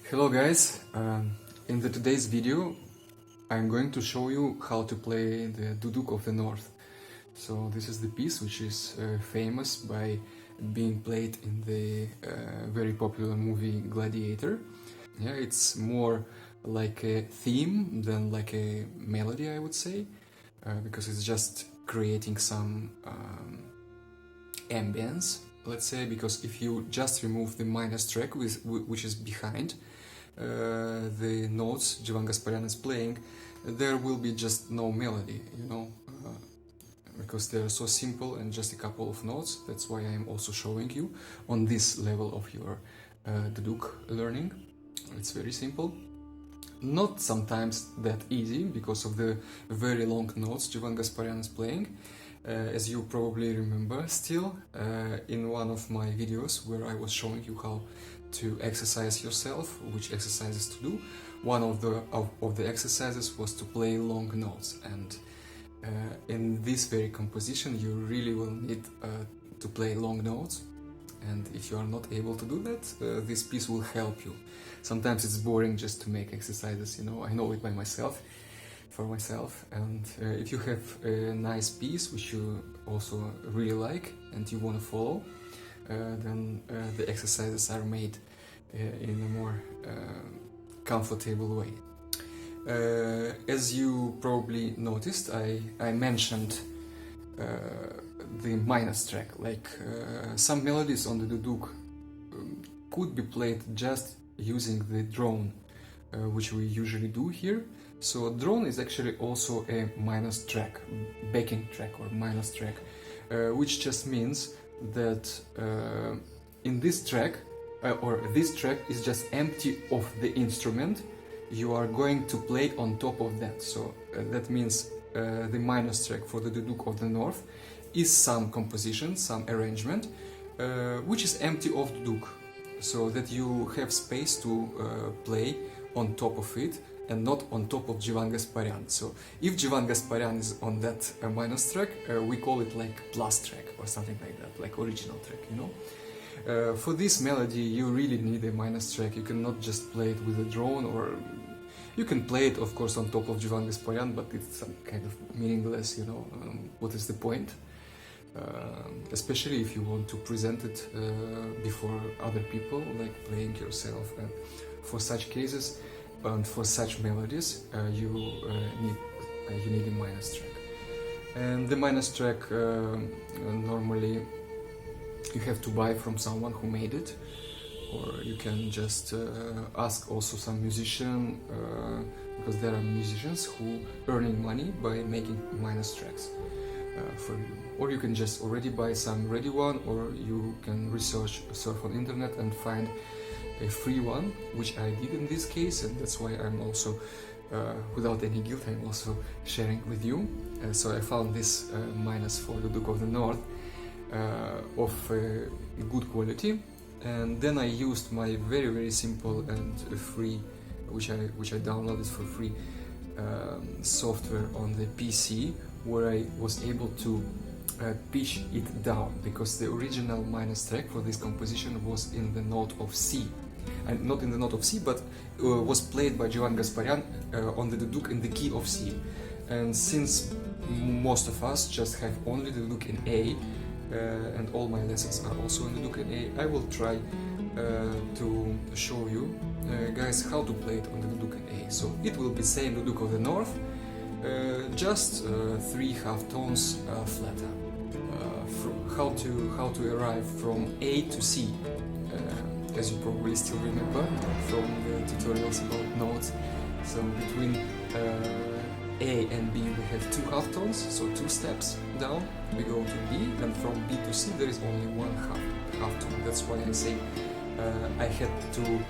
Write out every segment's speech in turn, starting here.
Hello guys, in today's video I'm going to show you how to play the Duduk of the North. So this is the piece which is famous by being played in the very popular movie Gladiator. Yeah, it's more like a theme than like a melody, I would say, because it's just creating some ambience, let's say, because if you just remove the minus track which is behind the notes Jivan Gasparyan is playing, there will be just no melody, you know, because they are so simple and just a couple of notes. That's why I am also showing you on this level of your duduk learning. It's very simple, not sometimes that easy because of the very long notes Jivan Gasparyan is playing. As you probably remember still, in one of my videos where I was showing you how to exercise yourself, which exercises to do, one of the exercises was to play long notes, and in this very composition you really will need to play long notes, and if you are not able to do that, this piece will help you. Sometimes it's boring just to make exercises, you know, I know it by myself, for myself, and if you have a nice piece which you also really like and you want to follow, then the exercises are made in a more comfortable way. As you probably noticed, I mentioned the minus track, like some melodies on the duduk could be played just using the drone, which we usually do here. So drone is actually also a minus track, backing track or minus track, which just means that in this track, or this track is just empty of the instrument, you are going to play on top of that. So that means the minus track for the Duduk of the North is some composition, some arrangement, which is empty of duduk, so that you have space to play on top of it and not on top of Jivan Gasparyan. So if Jivan Gasparyan is on that minus track, we call it like plus track or something like that, like original track, you know. For this melody you really need a minus track. You cannot just play it with a drone, or you can play it of course on top of Jivan Gasparyan, but it's some kind of meaningless, you know. What is the point? Especially if you want to present it before other people, like playing yourself, and for such cases and for such melodies you need a minus track. And the minus track normally you have to buy from someone who made it, or you can just ask also some musician, because there are musicians who earning money by making minus tracks for you. Or you can just already buy some ready one, or you can surf on internet and find a free one, which I did in this case, and that's why I'm also, without any guilt, I'm also sharing with you. So I found this minus for the Duduk of the North of good quality, and then I used my very simple and free, which I downloaded for free, software on the PC, where I was able to pitch it down, because the original minus track for this composition was in the note of C, and not in the note of C, but was played by Jivan Gasparyan on the duduk in the key of C. And since most of us just have only the duduk in A, and all my lessons are also in the duduk in A, I will try to show you guys how to play it on the duduk in A. So it will be same duduk of the North, just 3 half tones flatter. How to arrive from A to C, as you probably still remember from the tutorials about notes. So between A and B we have 2 half tones, so 2 steps down we go to B, and from B to C there is only 1 half tone. That's why I say I had to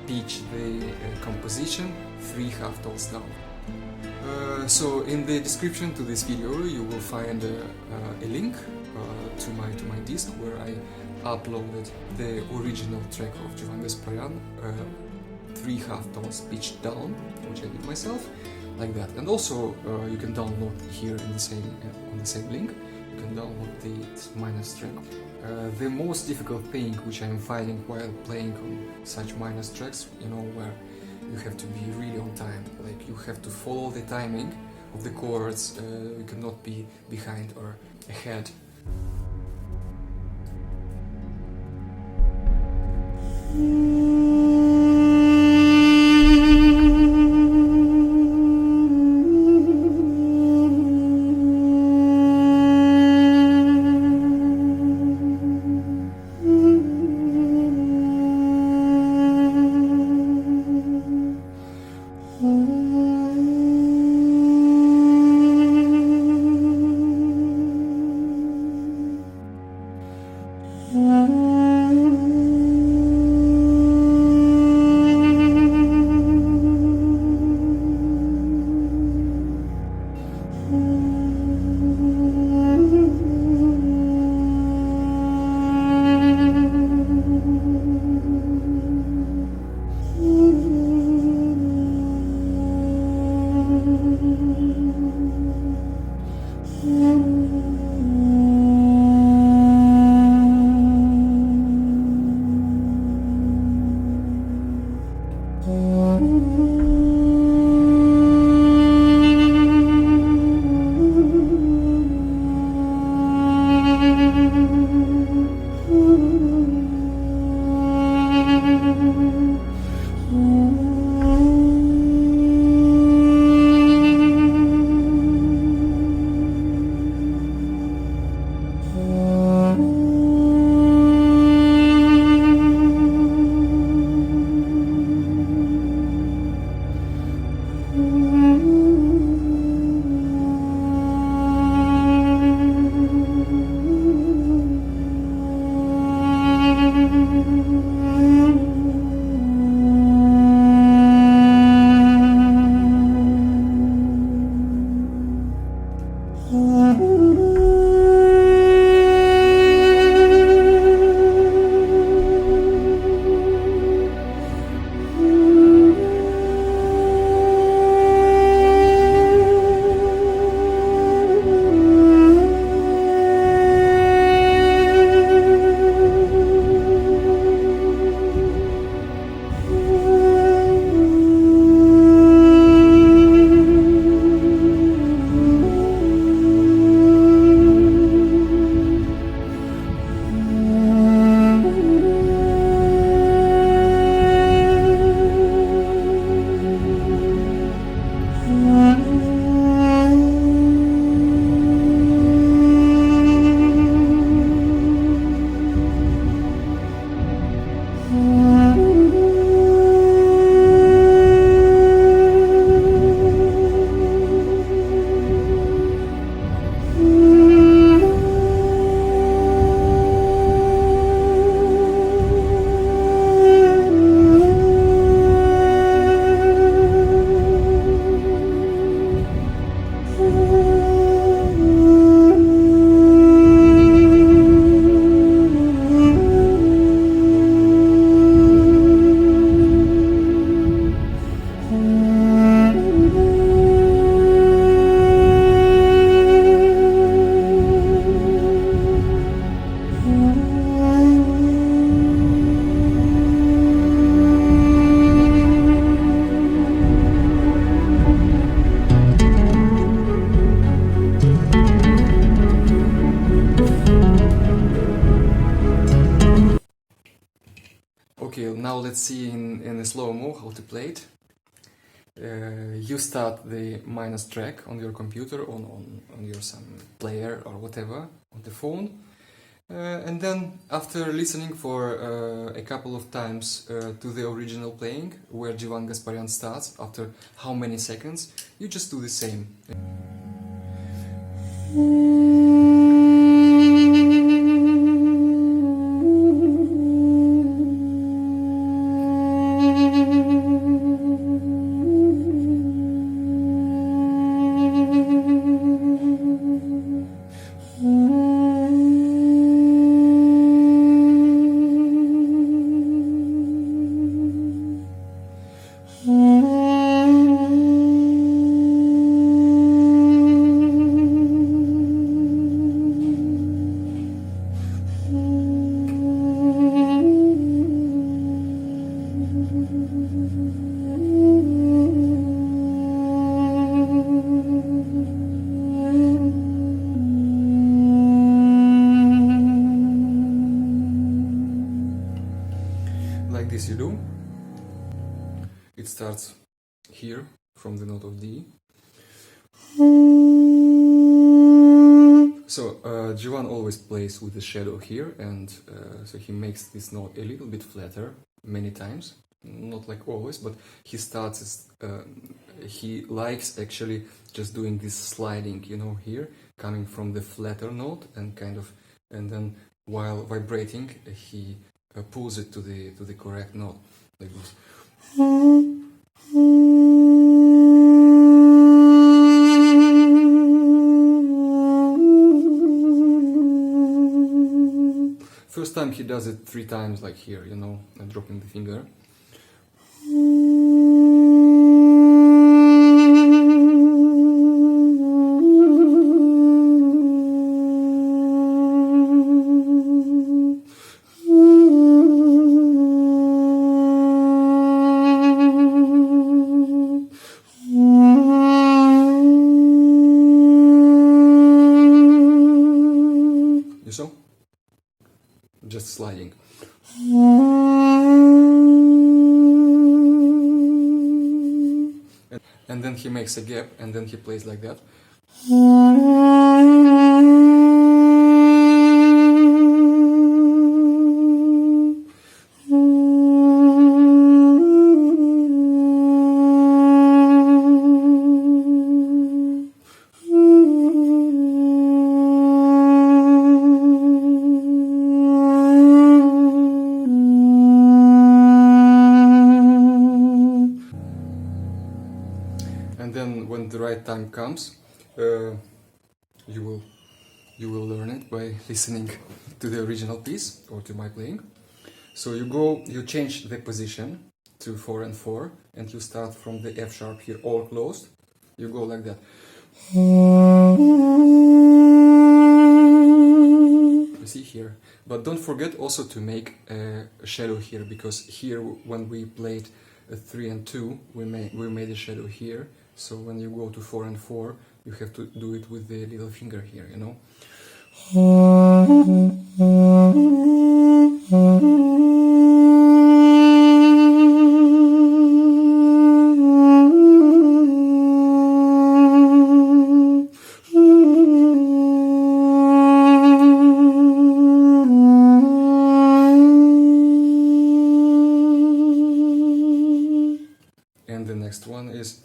pitch the composition 3 half tones down. So in the description to this video you will find a link to my disc where I uploaded the original track of Jivan Gasparyan, 3 half tones pitched down, which I did myself, like that. And also you can download here in the same on the same link you can download the minor track. The most difficult thing which I'm finding while playing on such minor tracks, you know, where you have to be really on time, like you have to follow the timing of the chords, you cannot be behind or ahead. Okay, now let's see in a slow-mo how to play it. You start the minor track on your computer, on your some player or whatever, on the phone. And then after listening for a couple of times to the original playing, where Jivan Gasparyan starts, after how many seconds, you just do the same. here from the note of D. So Jivan always plays with the shadow here, and so he makes this note a little bit flatter many times, not like always, but he starts, he likes actually just doing this sliding, you know, here, coming from the flatter note and kind of, and then while vibrating, he pulls it to the correct note, like this. First time he does it 3 times, like here, you know, dropping the finger. You saw? Just sliding. And then he makes a gap, and then he plays like that. And then when the right time comes, you will learn it by listening to the original piece or to my playing. So you change the position to 4 and 4, and you start from the F sharp here, all closed. You go like that. You see here. But don't forget also to make a shadow here, because here when we played 3 and 2, we made a shadow here. So when you go to 4 and 4, you have to do it with the little finger here, you know. And the next one is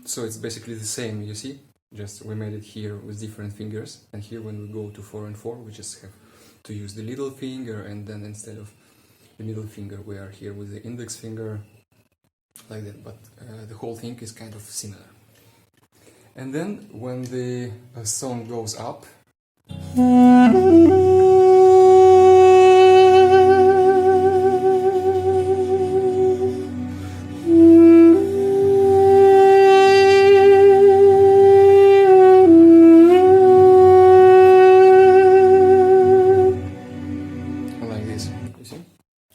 so it's basically the same, you see, just we made it here with different fingers, and here when we go to 4 and 4 we just have to use the little finger, and then instead of the middle finger we are here with the index finger, like that, but the whole thing is kind of similar. And then when the song goes up,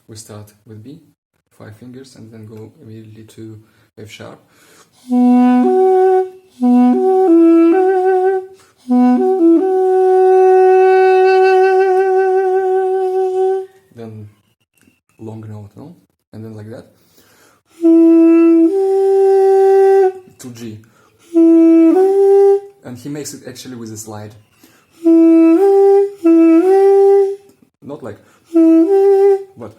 we start with B, 5 fingers, and then go immediately to F sharp. Then long note, no? And then like that. To G. And he makes it actually with a slide. Not like, but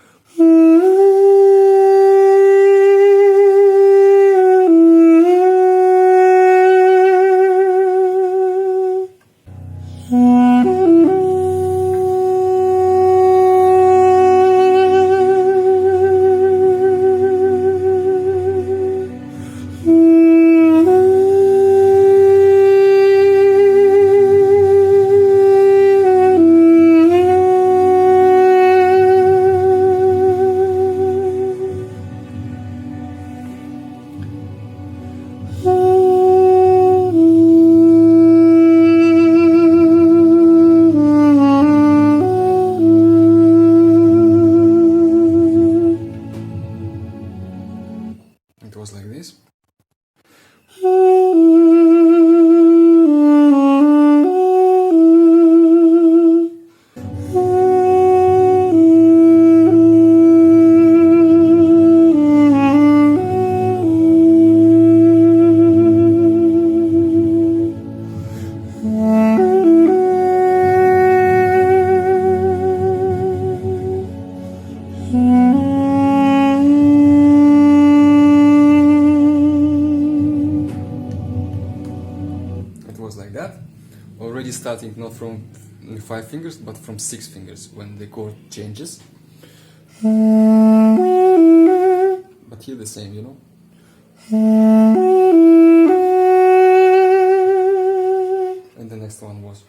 It was like that. Already starting not from 5 fingers but from 6 fingers when the chord changes. But here the same, you know. And the next one was.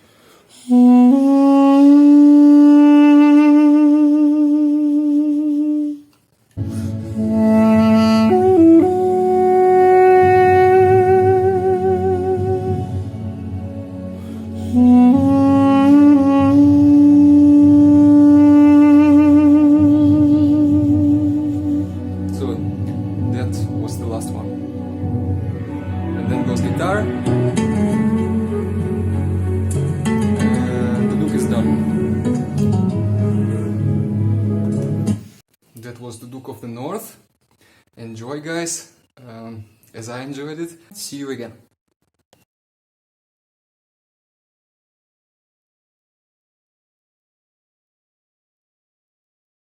So that was the last one. And then goes guitar. Duduk is done. That was Duduk of the North. Enjoy, guys, as I enjoyed it. See you again.